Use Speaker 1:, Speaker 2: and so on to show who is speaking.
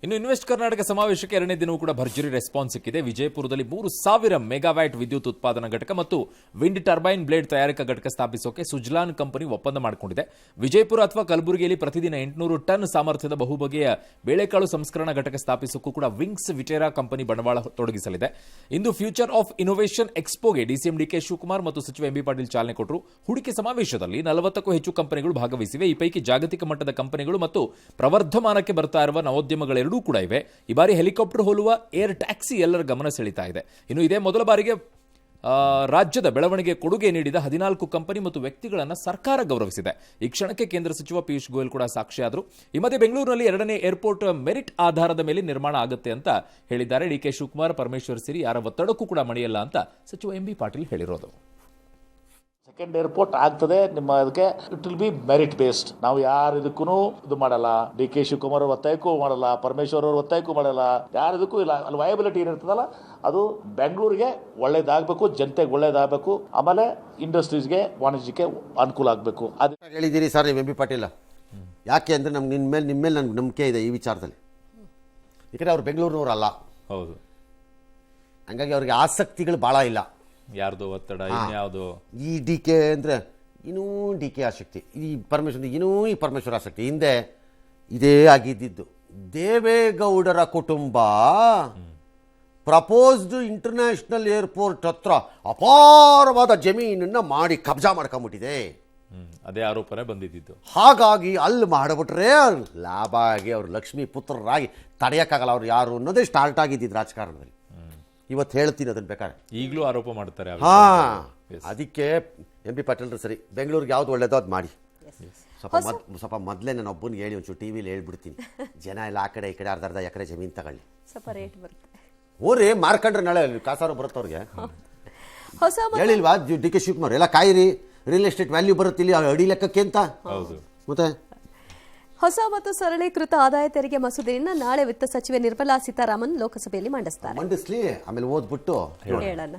Speaker 1: ಇನ್ನು ಇನ್ವೆಸ್ಟ್ ಕರ್ನಾಟಕ ಸಮಾವೇಶಕ್ಕೆ ಎರಡನೇ ದಿನವೂ ಕೂಡ ಭರ್ಜರಿ ರೆಸ್ಪಾನ್ಸ್ ಸಿಕ್ಕಿದೆ. ವಿಜಯಪುರದಲ್ಲಿ 3,000 ಮೆಗಾವ್ಯಾಟ್ ವಿದ್ಯುತ್ ಉತ್ಪಾದನಾ ಘಟಕ ಮತ್ತು ವಿಂಡ್ ಟರ್ಬೈನ್ ಬ್ಲೇಡ್ ತಯಾರಿಕಾ ಘಟಕ ಸ್ಥಾಪಿಸೋಕೆ ಸುಜ್ಲಾನ್ ಕಂಪನಿ ಒಪ್ಪಂದ ಮಾಡಿಕೊಂಡಿದೆ. ವಿಜಯಪುರ ಅಥವಾ ಕಲಬುರಗಿಯಲ್ಲಿ ಪ್ರತಿದಿನ 800 ಟನ್ ಸಾಮರ್ಥ್ಯದ ಬಹುಬಗೆಯ ಬೇಳೆಕಾಳು ಸಂಸ್ಕರಣಾ ಘಟಕ ಸ್ಥಾಪಿಸೋಕ್ಕೂ ಕೂಡ ವಿಂಗ್ಸ್ ವಿಟೇರಾ ಕಂಪನಿ ಬಂಡವಾಳ ತೊಡಗಿಸಲಿದೆ. ಇಂದು ಫ್ಯೂಚರ್ ಆಫ್ ಇನೋವೇಷನ್ ಎಕ್ಸ್ಪೋಗೆ ಡಿಸಿಎಂ ಡಿಕೆ ಶಿವಕುಮಾರ್ ಮತ್ತು ಸಚಿವ ಎಂಬಿ ಪಾಟೀಲ್ ಚಾಲನೆ ಕೊಟ್ಟರು. ಹೂಡಿಕೆ ಸಮಾವೇಶದಲ್ಲಿ 40ಕ್ಕೂ ಹೆಚ್ಚು ಕಂಪನಿಗಳು ಭಾಗವಹಿಸಿವೆ. ಈ ಪೈಕಿ ಜಾಗತಿಕ ಮಟ್ಟದ ಕಂಪನಿಗಳು ಮತ್ತು ಪ್ರವರ್ಧಮಾನಕ್ಕೆ ಬರ್ತಾ ಇರುವ ನವೋದ್ಯಮಗಳೆರಡೂ ಕೂಡ ಇವೆ. ಈ ಬಾರಿ ಹೆಲಿಕಾಪ್ಟರ್ ಹೋಲುವ ಏರ್ ಟ್ಯಾಕ್ಸಿ ಎಲ್ಲರ ಗಮನ ಸೆಳೀತಾ ಇದೆ. ಇನ್ನು ಇದೇ ಮೊದಲ ಬಾರಿಗೆ ರಾಜ್ಯದ ಬೆಳವಣಿಗೆ ಕೊಡುಗೆ ನೀಡಿದ 14 ಕಂಪನಿ ಮತ್ತು ವ್ಯಕ್ತಿಗಳನ್ನು ಸರ್ಕಾರ ಗೌರವಿಸಿದೆ. ಈ ಕ್ಷಣಕ್ಕೆ ಕೇಂದ್ರ ಸಚಿವ ಪಿಯೂಷ್ ಗೋಯಲ್ ಕೂಡ ಸಾಕ್ಷಿಯಾದರು. ಈ ಮಧ್ಯೆ ಬೆಂಗಳೂರಿನಲ್ಲಿ ಎರಡನೇ ಏರ್ಪೋರ್ಟ್ ಮೆರಿಟ್ ಆಧಾರದ ಮೇಲೆ ನಿರ್ಮಾಣ ಆಗುತ್ತೆ ಅಂತ ಹೇಳಿದ್ದಾರೆ. ಡಿಕೆ ಶಿವಕುಮಾರ್, ಪರಮೇಶ್ವರ್ ಸೇರಿ ಯಾರ ಒತ್ತಡಕ್ಕೂ ಕೂಡ ಮಣಿಯಲ್ಲ ಅಂತ ಸಚಿವ ಎಂಬಿ ಪಾಟೀಲ್ ಹೇಳಿರೋದು.
Speaker 2: ಸೆಕೆಂಡ್ ಏರ್ಪೋರ್ಟ್ ಆಗ್ತದೆ ನಿಮ್ಮ ಅದಕ್ಕೆ it will be merit based. ನಾವು ಯಾರಿದಕ್ಕೂ ಇದು ಮಾಡಲ್ಲ. ಡಿ ಕೆ ಶಿವಕುಮಾರ್ ಒತ್ತಾಯಕ್ಕೂ ಮಾಡಲ್ಲ, ಪರಮೇಶ್ವರ್ ಅವರು ಒತ್ತಾಯಕ್ಕೂ ಮಾಡಲ್ಲ, ಯಾರಿದಕ್ಕೂ ಇಲ್ಲ. ಅಲ್ಲಿ ವಯಬಿಲಿಟಿ ಏನಿರ್ತದಲ್ಲ ಅದು ಬೆಂಗಳೂರಿಗೆ ಒಳ್ಳೇದಾಗಬೇಕು, ಜನತೆಗೆ ಒಳ್ಳೇದಾಗಬೇಕು, ಆಮೇಲೆ ಇಂಡಸ್ಟ್ರೀಸ್ಗೆ ವಾಣಿಜ್ಯಕ್ಕೆ ಅನುಕೂಲ ಆಗಬೇಕು. ಅದು
Speaker 3: ಹೇಳಿದ್ದೀರಿ ಸರ್ ನೀವು ಎಂ ಬಿ ಪಾಟೀಲ್. ಯಾಕೆ ಅಂದರೆ ನಮ್ಗೆ ನಿಮ್ಮ ಮೇಲೆ ನನಗೆ ನಂಬಿಕೆ ಇದೆ ಈ ವಿಚಾರದಲ್ಲಿ. ಯಾಕಂದರೆ ಅವ್ರು ಬೆಂಗಳೂರಿನವರಲ್ಲ.
Speaker 1: ಹೌದು,
Speaker 3: ಹಂಗಾಗಿ ಅವ್ರಿಗೆ ಆಸಕ್ತಿಗಳು ಭಾಳ ಇಲ್ಲ.
Speaker 1: ಯಾರ್ದು ಒತ್ತಡ, ಇನ್ಯಾವುದು
Speaker 3: ಈ ಡಿ ಕೆ ಅಂದರೆ ಇನ್ನೂ ಡಿ ಕೆ ಆಸಕ್ತಿ, ಈ ಪರಮೇಶ್ವರ ಇನ್ನೂ ಈ ಪರಮೇಶ್ವರ ಆಸಕ್ತಿ. ಹಿಂದೆ ಇದೇ ಆಗಿದ್ದಿದ್ದು. ದೇವೇಗೌಡರ ಕುಟುಂಬ ಪ್ರಪೋಸ್ಡ್ ಇಂಟರ್ನ್ಯಾಷನಲ್ ಏರ್ಪೋರ್ಟ್ ಹತ್ರ ಅಪಾರವಾದ ಜಮೀನನ್ನು ಮಾಡಿ ಕಬ್ಜಾ ಮಾಡ್ಕೊಂಬಿಟ್ಟಿದೆ.
Speaker 1: ಅದೇ ಆರೋಪನೆ ಬಂದಿದ್ದು.
Speaker 3: ಹಾಗಾಗಿ ಅಲ್ಲಿ ಮಾಡಿಬಿಟ್ರೆ ಲಾಭ ಆಗಿ ಅವ್ರು ಲಕ್ಷ್ಮೀ ಪುತ್ರರಾಗಿ ತಡೆಯೋಕ್ಕಾಗಲ್ಲ. ಅವ್ರು ಯಾರು ಅನ್ನೋದೇ ಸ್ಟಾರ್ಟ್ ಆಗಿದ್ದಿದ್ದು ರಾಜಕಾರಣದಲ್ಲಿ. ಇವತ್ತು ಹೇಳ್ತೀನಿ ಅದನ್ನು ಬೇಕಾದ್ರೆ.
Speaker 1: ಈಗಲೂ ಆರೋಪ ಮಾಡ್ತಾರೆ.
Speaker 3: ಅದಕ್ಕೆ ಎಂ ಪಿ ಪಾಟೀಲ್ರು ಸರಿ, ಬೆಂಗಳೂರಿಗೆ ಯಾವ್ದು ಒಳ್ಳೇದೋ ಅದು ಮಾಡಿ. ಸ್ವಲ್ಪ ಮೊದಲೇ ನಾನು ಒಬ್ಬನಿಗೆ ಹೇಳಿ ಒಂಚೂರು ಟಿ ವಿಲಿ ಹೇಳ್ಬಿಡ್ತೀನಿ. ಜನ ಎಲ್ಲ ಆ ಕಡೆ ಈ ಕಡೆ ಅರ್ಧ ಎಕರೆ ಜಮೀನು ತಗೊಳ್ಳಿ.
Speaker 4: ಸ್ವಲ್ಪ ರೇಟ್ ಬರುತ್ತೆ.
Speaker 3: ಓರಿ ಮಾರ್ಕೊಂಡ್ರೆ ನಾಳೆ ಕಾಸಾರು ಬರುತ್ತೆ ಅವ್ರಿಗೆ. ಹೇಳಿಲ್ವಾ ಡಿ ಕೆ ಶಿವಕುಮಾರ್ ಎಲ್ಲ ಕಾಯಿರಿ, ರಿಯಲ್ ಎಸ್ಟೇಟ್ ವ್ಯಾಲ್ಯೂ ಬರುತ್ತೆ ಇಲ್ಲಿ ಅಡಿ ಲೆಕ್ಕಕ್ಕೆ ಅಂತ. ಮತ್ತೆ
Speaker 4: ಹೊಸ ಮತ್ತು ಸರಳೀಕೃತ ಆದಾಯ ತೆರಿಗೆ ಮಸೂದೆಯನ್ನು ನಾಳೆ ವಿತ್ತ ಸಚಿವೆ ನಿರ್ಮಲಾ ಸೀತಾರಾಮನ್ ಲೋಕಸಭೆಯಲ್ಲಿ ಮಂಡಿಸ್ತಾರೆ.
Speaker 3: ಮಂಡಿಸ್ಲಿ, ಆಮೇಲೆ ಓದ್ಬಿಟ್ಟು
Speaker 4: ಹೇಳೋಣ.